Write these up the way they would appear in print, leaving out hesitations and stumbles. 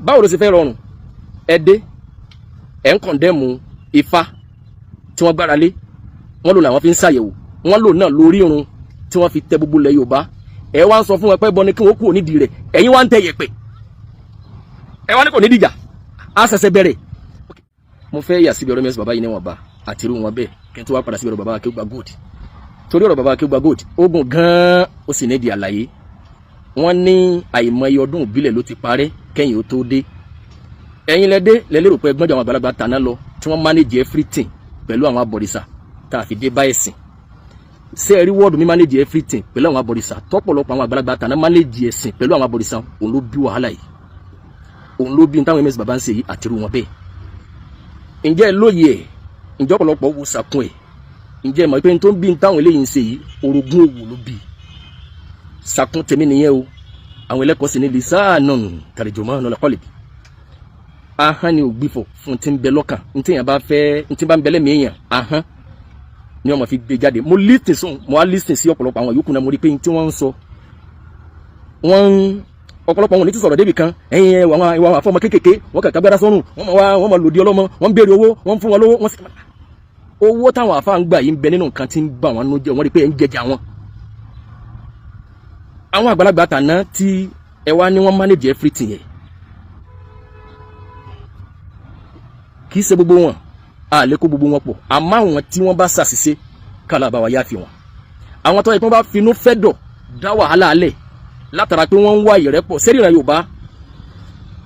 báwo ló ṣe fẹ́ rọrùn ẹdẹ ẹ̀ ń kọ̀ndẹ́mù Ifá tí wọ́n gbára lé wọ́n lò làwọn fi ń ṣàyẹ̀wò wọ́n lò náà lórí irun tí wọ́n fi tẹ gbogbo ilẹ̀ Yorùbá ẹ wá ń sọ fún wọn pé bọ́ ni kí wọ́n kúrò nídìí rẹ̀ ẹ̀yin wá ń tẹ yẹ̀pẹ̀ ẹ wá ní kò ní dìjà á ṣẹ̀ṣẹ̀ bẹ̀rẹ̀. mo fẹ́ yà síbi ọ̀rọ̀ mẹ́sàn bàbá yìí níwọ̀n bá àti irú wọn bẹ́ẹ̀ kí n tó wá padà síbi ọ̀rọ̀ bàbá Akeugba Gold torí ọ̀rọ̀ bàbá Akeugba Gold ogun gan-an ó sì nídìí àlàyé. wọ́n ní àìmọye ọdún ìbílẹ̀ ló ti parẹ́ kẹ́yìn ó tó dé ẹ̀yin lẹ́dẹ́ lẹ́lẹ́rò pé ẹgbọ́njọ àwọn àgbàlagbà tàná lọ tí wọ́n manage everything pẹ̀lú àwọn abọ̀rìṣà tá a fi dé bá ẹ̀sìn ṣé ẹ rí wọ́ọ̀dù mi manage everything pẹ̀lú àwọn abọ̀rìṣà tọ́pọ̀lọpọ̀ àwọn àgbàlagbà tàná manage ẹ̀sìn pẹ̀lú àwọn abọ̀rìṣà òun ló bí wàhálà yìí òun ló bí táwọn ms bàbá ń ṣe yìí àtirú wọn bẹ́ẹ̀. ǹjẹ́ lóye ẹ̀ ǹjẹ́ ọ̀pọ̀lọpọ̀ wo sàkún ẹ̀ ǹjẹ́ mọ̀ pé tó ń bí táwọn eléyìí ń ṣe yìí orogún òwò ló bí sàkún tèmi nìyẹn o àwọn ẹlẹ́kọ̀ọ́ sì ní lisanun tarjumanul qalbi ahọ́n ni ògbìfọ̀ fún ti ń bẹ lọ́kàn ntí yẹn bá fẹ́ ntí bá ń bẹ lẹ́mìí yẹn ahọ́n ni wọ́n fi gbé jáde mo á listen sí ọ̀pọ̀lọpọ̀ àwọn yòókù náà mo rí pé tí wọ́n ń sọ ọ̀pọ̀lọpọ̀ wọn ní ti sọ̀rọ̀ débi kan ẹ̀yìn àwọn afọ́mọ kéékèèké wọ́n kàkà gbára sọ́run wọ́n máa lòdì ọlọ́mọ wọ́n ń béèrè owó wọ́n ń fún wọn lówó wọ́n sì owó táwọn àfáà ń gbà yìí ń bẹ nínú nǹkan tí ń bà wọ́n nínú jẹ́ wọ́n rí pé ń jẹjà wọn. àwọn àgbàlagbà tàná tí ẹ wá ní wọ́n manage everything yẹn kì í ṣe gbogbo wọn a lè kó gbogbo wọn pọ̀ àmọ́ àwọn tí wọ́n bá ṣàṣìṣe kálá bá wa yáfi wọn àwọn tó yẹ kí wọ́n bá finú fẹ́ dọ̀ dá wàhálà alẹ̀ látara pé wọ́n ń wá ìrẹ́pọ̀ sẹ́rí ìran Yorùbá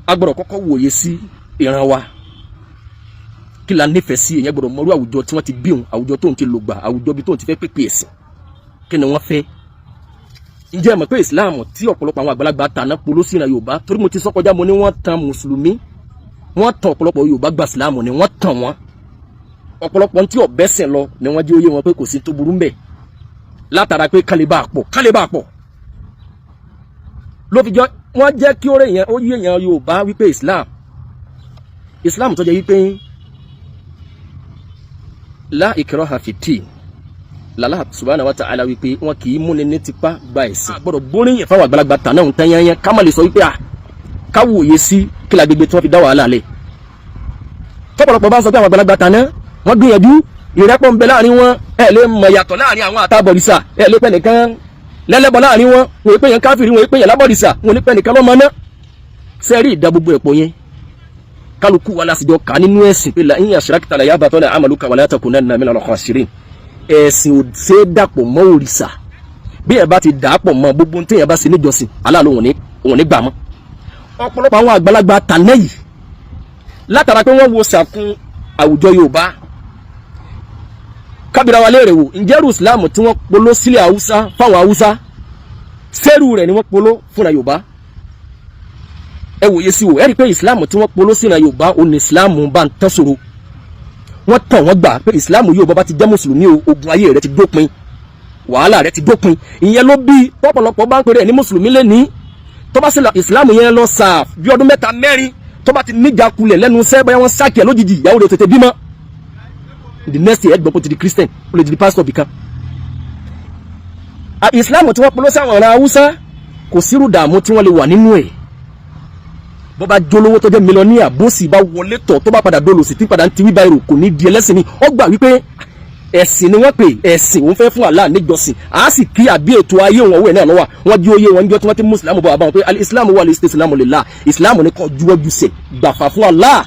a gbọ́dọ̀ kọ́kọ́ wòye sí ìran wa kí la nífẹ̀ẹ́ sí èyàn gbọ́dọ̀ mọ̀rú àwùjọ tí wọ́n ti bí òun àwùjọ tóun ti lò gbà àwùjọ bí tóun ti fẹ́ pèpè ẹ̀sìn kí ni wọ́n fẹ́. ǹjẹ́ mọ̀ pé Islam tí ọ̀pọ̀lọpọ̀ àwọn àgbàlagbà tàná polo sí ìran Yorùbá torí mo ti sọ kọjá mo ní wọ́n tan mùsùlùmí wọ́n tàn ọ̀pọ̀lọpọ̀ Yorùbá gba Islam ni wọ́n tàn wọ́n ọ̀pọ̀lọpọ̀ tí ọ̀bẹ́sìn lọ ni wọ́n jẹ́ oyé wọn pé kò sí tó burú mbẹ̀ látara pé kálíbà àpọ̀ ló fi jọ wọ́n jẹ́ kí ó yé èèyàn Yorùbá wípé Islam tó jẹ́ wípé la ikraha fi tin lálá subhanahu wa ta'ala wípé wọn kì í múni ní tipa gba ẹ̀sìn gbọ́dọ̀ gbóríyìn fáwọn àgbàlagbà tàná òun tán yányán ká má lè sọ wípé káwòye sí kí la gbogbo tí wọ́n fi dá wàhálà lẹ̀ tọ́pọ̀lọpọ̀ bá ń sọ pé àwọn àgbàlagbà tàná wọ́n gbìyànjú ìrẹ́pọ̀ ń bẹ láàrin wọn ẹ̀ lè mọ̀ yàtọ̀ láàrin àwọn àtàbọ̀rìṣà ẹ̀ lè pẹ́ nìkan lẹ́lẹ́bọ̀ láàrin wọn wọ́n pè yàn káfíìrì wọ́n pè yàn lábọ̀rìṣà wọ́n ní pẹ́ nìkan lọ́mọ náà sẹ́rí ìdá gbogbo ẹ̀pọ̀ yẹn kálukú wa lásìjọ ká nínú ẹ̀sìn pé la in ashrakta la yahbatanna amaluka wa la takunanna minal khasirin ẹ̀sìn ò ṣe é dàpọ̀ mọ́ òrìṣà bí ẹ̀ bá ti dàpọ̀ mọ́ gbogbo ní téèyàn bá ṣe níjọsìn aláàlú òun ní gbà mọ́ ọ̀pọ̀lọpọ̀ àwọn àgbàlagbà tàná yìí látara pé wọ́n wo sàkún àwùjọ Yorùbá kábìrà wa léèrè wò ǹjẹ́ Islam tí wọ́n polo sílẹ̀ Haúsá fáwọn Haúsá sẹ́rù rẹ̀ ni wọ́n polo fúnra Yorùbá ẹ wòye sí wò ẹ rí i pé Islam tí wọ́n polo sílẹ̀ Yorùbá òun ni Islam bá ń tán sòro wọ́n tàn wọ́n gbà pé Islam Yorùbá bá ti jẹ́ mùsùlùmí ogun ayé rẹ̀ ti dópin wàhálà rẹ̀ ti dópin ìyẹn ló bí pọ̀pọ̀lọpọ̀ bá ń pèrè ní mùsùlùmí lẹ́ni tó bá sílẹ̀ Islam yẹn lọ sáà bí ọdún 3 4 tó bá ti níjà kulẹ̀ lẹ́nu iṣẹ́ bóyá wọ́n sáàkì ẹ̀ lójijì ìyàwó rẹ̀ tètè bímọ the next year ẹgbọ́n kò ti di Christian ó lè di pastor bìkan. Islam tí wọ́n polo sáwọn ọ̀ràn Haúsá kò sírù dààmú tí wọ́n lè wà nínú ẹ̀ bó bá jólówó tó jẹ́ mílíọ̀nìyà bó sì bá wọlé tọ̀ tó bá padà dolo sí tí padà ń ti wíbá èrò kò ní di ẹlẹ́sìn ni ó gbà wípé ẹ̀sìn ni wọ́n pè ẹ̀sìn òun fẹ́ fún Allah níjọsìn á sì kí àbí ètò ayé wọn owó ẹ̀ náà lọ́wọ́ wọn jí oyé wọn jọ tí wọ́n ti mú Islam bọ̀ àbáwọn pé al-Islam wà lè ṣe Islam lillah Islam ní kọ́ juwọ́jú sẹ̀ gbàfà fún Allah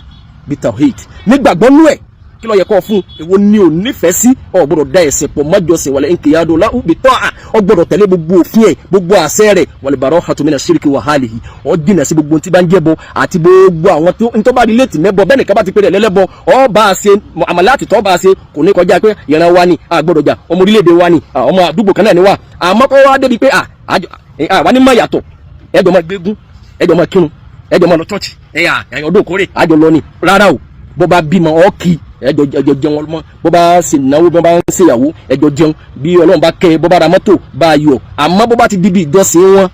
bí tawhid nígbàgbọ́ nú ẹ̀ kí ló yẹ kó fún èwo ni ò nífẹ̀ẹ́ sí ó gbọ́dọ̀ dá ẹ̀sìn pọ̀ mọ́jọsìn wala inqiyadu lahu bi ta'a ó gbọ́dọ̀ tẹ̀lé gbogbo òfin ẹ̀ gbogbo àṣẹ rẹ̀ wal bara'atu mina shirki wa halihi ó jìnà sí gbogbo tí bá ń jẹ́bọ àti gbogbo àwọn tó bá rí létí mẹ́bọ bẹ́ẹ̀ nìkan bá ti pèrè lẹ́lẹ́bọ ó bá a ṣe àmàláàtì tó bá a ṣe kò ní kọjá pé ìran wa ni a gbọ́dọ̀ jà ọmọ orílẹ̀-èdè wa ni ọmọ àdúgbò kan náà ni wa àmọ́ kó wá débi pé àwa ní má yàtọ̀ ẹjọ́ máa gbégún ẹjọ́ máa kírun ẹjọ́ máa lọ chọ́ọ̀chì ọdún kórè àjọ lọ ni rárá o bó bá bímọ ọ́ọ̀kì ẹjọ jẹun ọlọmọ bó bá ṣe náwó bó bá ń ṣèyàwó ẹjọ jẹun bí Ọlọ́run bá kẹ́ bó bá ra mọ́tò bá yọ àmọ́ bó bá ti di bí ìjọsìn wọn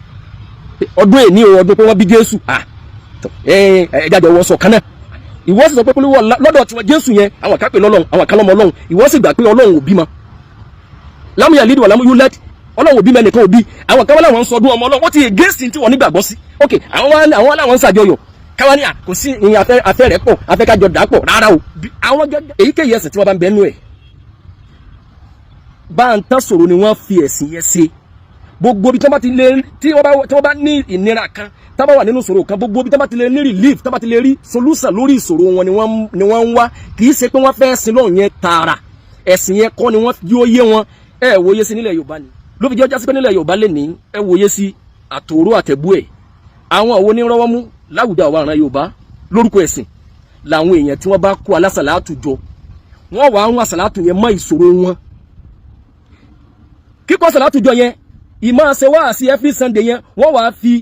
ọdún èní o ọdún pé wọ́n bí Jésù ẹjájọ wọ́n sọ kan náà ìwọ sì sọ pé polówó lọ́dọ̀ tiwọn Jésù yẹn àwọn kan pè lọ́lọ́run àwọn kan lọ́mọ Ọlọ́run ìwọ sì gbà pé Ọlọ́run ò bímọ lam yalid wa lam yulad Ọlọ́run ò bímọ ẹnìkan ò bí àwọn kan láwọn ń sọdún ọmọ Ọlọ́run wọ́n ti gẹ́sì tí wọ́n nígbàgbọ́ sí ok àwọn aláwọn ń ṣàjọyọ̀ káwa ní kò sí ìyìn afẹ́ rẹ̀ pọ̀ afẹ́ kájọ dà pọ̀ rárá o àwọn gẹ́gẹ́ èyíkéyìí ẹ̀sìn tí wọ́n bá ń bẹ nú ẹ̀ bá ń tán sọ̀rọ̀ ni wọ́n fi ẹ̀sìn yẹn ṣe gbogbo bí tí wọ́n bá ní ìnira kan tá bá wà nínú ìṣòro kan gbogbo bí tí wọ́n bá ti lè ní relief tá bá ti lè rí solution lórí ìṣòro wọn ni wọ́n ń wá kì í ṣe pé wọ́n fẹ́ sin lọ́run yẹn tààrà ẹ̀sìn yẹn kọ́ ni wọ́n yóò yé wọn ẹ wòye sí nílẹ̀ Yorùbá ni ló fi jẹ́ ọjà sí pé nílẹ̀ Yorùbá lè ní ẹ wòye sí àtòrò àtẹ̀bú ẹ̀ àwọn òwò ní rọ́wọ́ mú láwùjọ àwọn àrùn Yorùbá lórúkọ ẹ̀sìn làwọn èèyàn tí wọ́n bá kó alásàlátù jọ wọ́n wà ń àsàlátù yẹn mọ́ ìṣòro wọn kíkọ́ àsàlátù jọ yẹn ìmọ̀ ṣe wá sí every Sunday yẹn wọ́n wà fi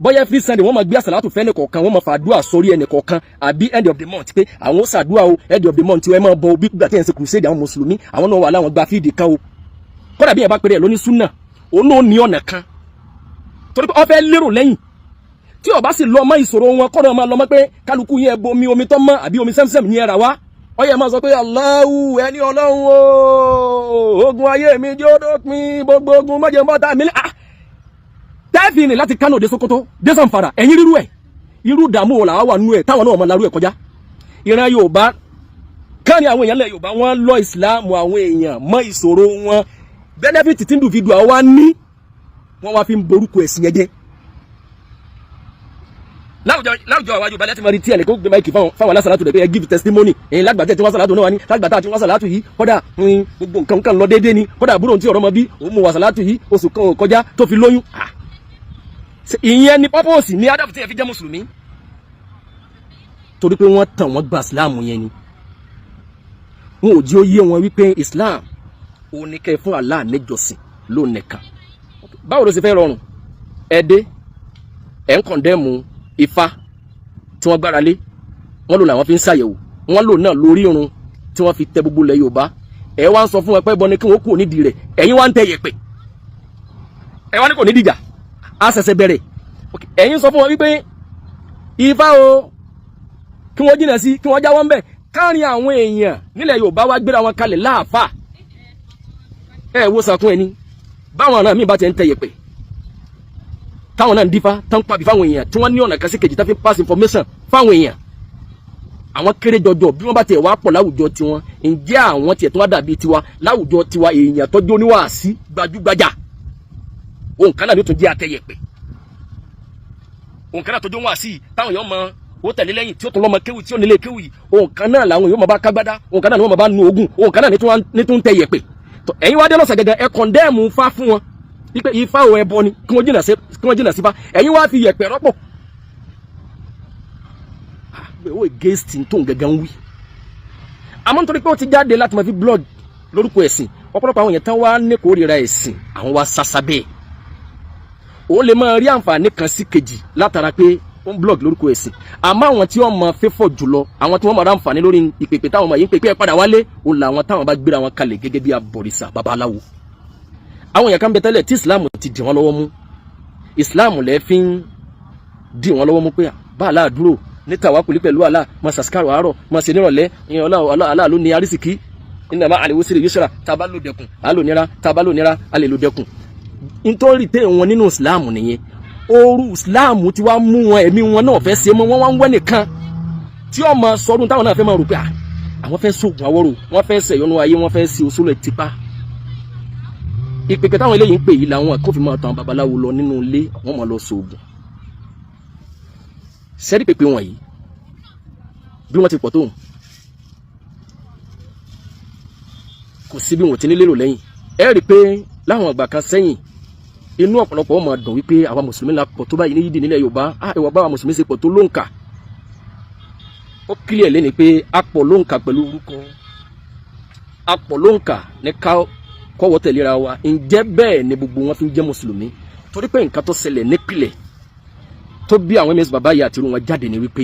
bọ́yá every Sunday wọ́n máa gbé àsàlátù fẹ́ ẹnìkọ̀ọ̀kan wọ́n máa fàdúrà sórí ẹnìkọ̀ọ̀kan àbí end of the month pé àwọn ṣàdúrà o end of the month tí wọ́n máa bọ bí gbà tí ẹ̀ ń ṣe crusade àwọn mùsùlùmí àwọn náà wà láwọn gba fíìdì kan o kódà bí ẹ bá pèrè ẹ lóní súnà òun náà ní ọ̀nà kan torí pé ọ fẹ́ lérò lẹ́yìn tí ó bá sì lọ mọ́ ìṣòro wọn kọ́nà máa lọ mọ́ pé kálukú yẹn bomi omi tó mọ́ àbí omi sẹ́msẹ́m ní ẹ̀rà wá ọyẹ máa sọ pé Allahu ẹni Ọlọ́run o ogun ayé mi jẹ́ dópin gbogbo ogun mọ́jẹ̀ mọ́ta mi tẹ́ẹ̀fì ní láti Kánò dé Sókótó dé Zamfara ẹ̀yìn rírú ẹ̀ irú ìdààmú wò làwọn wà nú ẹ̀ táwọn náà máa larú ẹ̀ kọjá ìran Yorùbá káàní àwọn èèyàn lẹ̀ Yorùbá wọ́n lọ ìsìláàmù àwọn èèyàn mọ́ ìṣòro wọn benefit tí individual wa ní wọ́n wá fi ń borúkọ ẹ̀sìn yẹn jẹ́ láwùjọ àwọn Yorùbá láti máa rí tí ẹnì kó gbé máìkì fáwọn alásàlátù rẹ̀ pé ẹ give testimony ẹ̀yìn lágbàtẹ́ tí wọ́n sàlátù náà wá ní lágbàtà tí wọ́n sàlátù yìí kọ́dà gbogbo nǹkan kan lọ déédéé ni kọ́dà àbúrò tí ọ̀rọ̀ mọ bí òun mú wà sàlátù yìí oṣù kan kọjá tó fi lóyún ìyẹn ni purpose ní adab tí ẹ fi jẹ́ mùsùlùmí torí pé wọ́n tàn wọ́n gba Islam yẹn ni wọn ò jí ó yé wọn wípé Islam ò ní kẹ́ fún Allah níjọsìn ló nìkan báwo ló ṣe fẹ́ rọrùn ẹ̀dẹ́ ẹ̀ ń kọ̀ndẹ́mù Ifá tí wọ́n gbára lé wọ́n lò làwọn fi ń ṣàyẹ̀wò wọ́n lò náà lórí irun tí wọ́n fi tẹ gbogbo ilẹ̀ Yorùbá ẹ̀ wá ń sọ fún wọn pé bọ́ni kí wọ́n kú nídìí rẹ̀ ẹ̀yin wá ń tẹ yẹ̀pẹ̀ ẹ̀ wá ní kò ní dìjà á ṣẹ̀ṣẹ̀ bẹ̀rẹ̀ ẹ̀yin sọ fún wọn wípé Ifá o kí wọ́n jìnà sí kí wọ́n jáwọ́ ń bẹ̀ káàrin àwọn èèyàn nílẹ̀ Yorùbá wá gbéra wọn kalẹ̀ láàfà ẹ̀ wo sàkún ẹni báwọn náà míì bá ti ń tẹ yẹ̀pẹ̀ táwọn náà ń dífá tán pàbí fáwọn èèyàn tí wọ́n ní ọ̀nà kan sí kejì tá fi pass information fáwọn èèyàn àwọn kéré jọjọ bí wọ́n bá tiẹ̀ wá pọ̀ láwùjọ tiwọn ǹjẹ́ àwọn tiẹ̀ tó wá dàbí tiwa láwùjọ tiwa èèyàn tọ́jú oníwàásí gbajúgbajà òun kan náà ló tún jẹ́ àtẹ̀yẹ̀pẹ̀ òun kan náà tọ́jú oníwàásí táwọn èèyàn mọ ó tẹ̀lé lẹ́yìn tí ó tún lọ́mọ kéwì tí ó nílé kéwì òun kan náà làwọn èèyàn mọ bá kágbádá òun kan náà ni wọ́n mọ bá nu ogun òun kan náà ní tún tẹ̀yẹ̀pẹ̀ ẹ̀yin wá dé lọ́sẹ̀ gẹ́gẹ́ ẹ kọ̀ndẹ́ẹ̀mù fá fún wọn wípé Ifá ò ẹbọ ni kí wọ́n jìnà sí bá ẹ̀yin wá fi yẹ̀pẹ̀ rọ́pò owó against tó ń gẹ́gẹ́ ń wí àmọ́ nítorí pé ó ti jáde láti máa fi blog lórúkọ ẹ̀sìn ọ̀pọ̀lọpọ̀ àwọn èèyàn tán wá ní kórìíra ẹ̀sìn àwọn wá sásá bẹ́ẹ̀ ó lè máa rí àǹfààní kan sí kejì látara pé ó ń blog lórúkọ ẹ̀sìn àmọ́ àwọn tí wọ́n máa fẹ́fọ̀ jùlọ àwọn tí wọ́n máa ráǹfààní lórí ìpèpè táwọn máa yín pèpè ẹ̀ padà wálé ó làwọn táwọn bá gbéra wọn kalẹ̀ gẹ́gẹ́ bí abọ̀rìṣà babaláwo àwọn èèyàn kan bẹ tẹ́lẹ̀ tí Islam ti dì wọ́n lọ́wọ́ mú Islam lẹ́ fi ń dì wọ́n lọ́wọ́ mú pé bá àlá dúró ní tàwákùlí pẹ̀lú àlá máa ṣàṣkárò àárọ̀ máa ṣe nírọ̀lẹ́ ìyẹn àlá ló ní arísìkí iná máa àlèwò sí yusra tábà ló dẹkùn àlò nira tábà ló nira àlè ló dẹkùn nítorí tẹ́ wọn nínú Islam nìyẹn ooru Islam ti wá mú wọn ẹ̀mí wọn náà fẹ́ ṣe mọ́ wọn wá ń wẹ́ nìkan tí ó máa sọdún táwọn náà fẹ́ máa rò pé àwọn fẹ́ sóògùn àwọ̀rò wọ́n fẹ́ ṣẹ̀yọnú ayé wọ́n fẹ́ ṣe òṣòlò tipa ìpèpè táwọn eléyìí ń pè yìí làwọn àkófin máa tàn babaláwo lọ nínú ilé wọ́n máa lọ sóògùn sẹ́rí pèpè wọ̀nyí bí wọ́n ti pọ̀ tó kò sí bí wọ́n ti ní lérò lẹ́yìn ẹ rí i pé láwọn àgbà kan sẹ́yìn inú ọ̀pọ̀lọpọ̀ wọn máa dùn wípé àwa mùsùlùmí la pọ̀ tó báyìí ní yídì nílẹ̀ Yorùbá ìwà báwa mùsùlùmí ṣe pọ̀ tó lóǹkà ó kílẹ̀ lẹ́ni pé a pọ̀ lóǹkà pẹ̀lú orúkọ a pọ̀ lóǹkà ní kọ́wọ́ tẹ̀léra wa ǹjẹ́ bẹ́ẹ̀ ni gbogbo wọn fi ń jẹ́ mùsùlùmí torí pé nǹkan tó ṣẹlẹ̀ nípìlẹ̀ tó bí àwọn ms bàbá yìí àti irú wọn jáde ni wípé